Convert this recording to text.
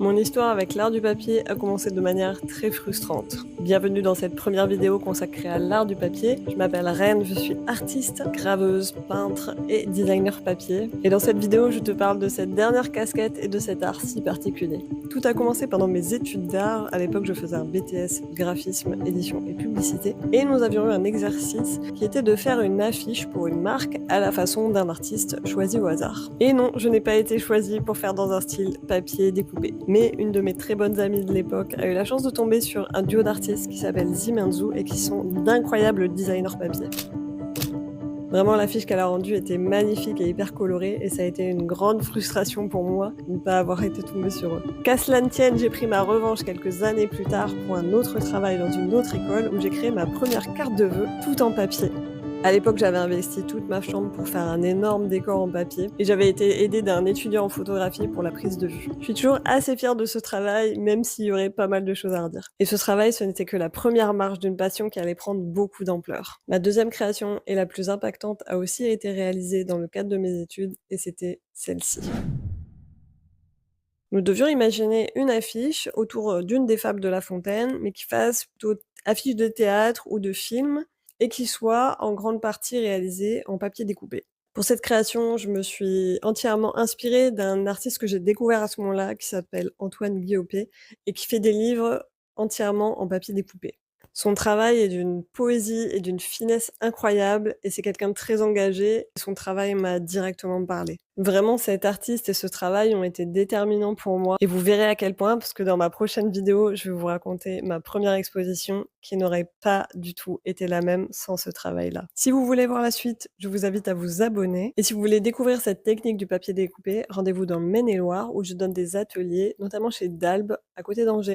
Mon histoire avec l'art du papier a commencé de manière très frustrante. Bienvenue dans cette première vidéo consacrée à l'art du papier. Je m'appelle Ren, je suis artiste, graveuse, peintre et designer papier. Et dans cette vidéo, je te parle de cette dernière casquette et de cet art si particulier. Tout a commencé pendant mes études d'art. À l'époque, je faisais un BTS, graphisme, édition et publicité. Et nous avions eu un exercice qui était de faire une affiche pour une marque à la façon d'un artiste choisi au hasard. Et non, je n'ai pas été choisie pour faire dans un style papier découpé. Mais une de mes très bonnes amies de l'époque a eu la chance de tomber sur un duo d'artistes qui s'appelle Zimenzu et qui sont d'incroyables designers papier. Vraiment, l'affiche qu'elle a rendue était magnifique et hyper colorée et ça a été une grande frustration pour moi de ne pas avoir été tombée sur eux. Qu'à cela ne tienne, j'ai pris ma revanche quelques années plus tard pour un autre travail dans une autre école où j'ai créé ma première carte de vœux tout en papier. À l'époque, j'avais investi toute ma chambre pour faire un énorme décor en papier et j'avais été aidée d'un étudiant en photographie pour la prise de vue. Je suis toujours assez fière de ce travail, même s'il y aurait pas mal de choses à redire. Et ce travail, ce n'était que la première marche d'une passion qui allait prendre beaucoup d'ampleur. Ma deuxième création et la plus impactante a aussi été réalisée dans le cadre de mes études et c'était celle-ci. Nous devions imaginer une affiche autour d'une des fables de La Fontaine, mais qui fasse plutôt affiche de théâtre ou de film et qui soit en grande partie réalisée en papier découpé. Pour cette création, je me suis entièrement inspirée d'un artiste que j'ai découvert à ce moment-là, qui s'appelle Antoine Guillaupe et qui fait des livres entièrement en papier découpé. Son travail est d'une poésie et d'une finesse incroyable et c'est quelqu'un de très engagé. Son travail m'a directement parlé. Vraiment, cet artiste et ce travail ont été déterminants pour moi et vous verrez à quel point, parce que dans ma prochaine vidéo, je vais vous raconter ma première exposition qui n'aurait pas du tout été la même sans ce travail-là. Si vous voulez voir la suite, je vous invite à vous abonner et si vous voulez découvrir cette technique du papier découpé, rendez-vous dans le Maine-et-Loire où je donne des ateliers, notamment chez Dalbe, à côté d'Angers.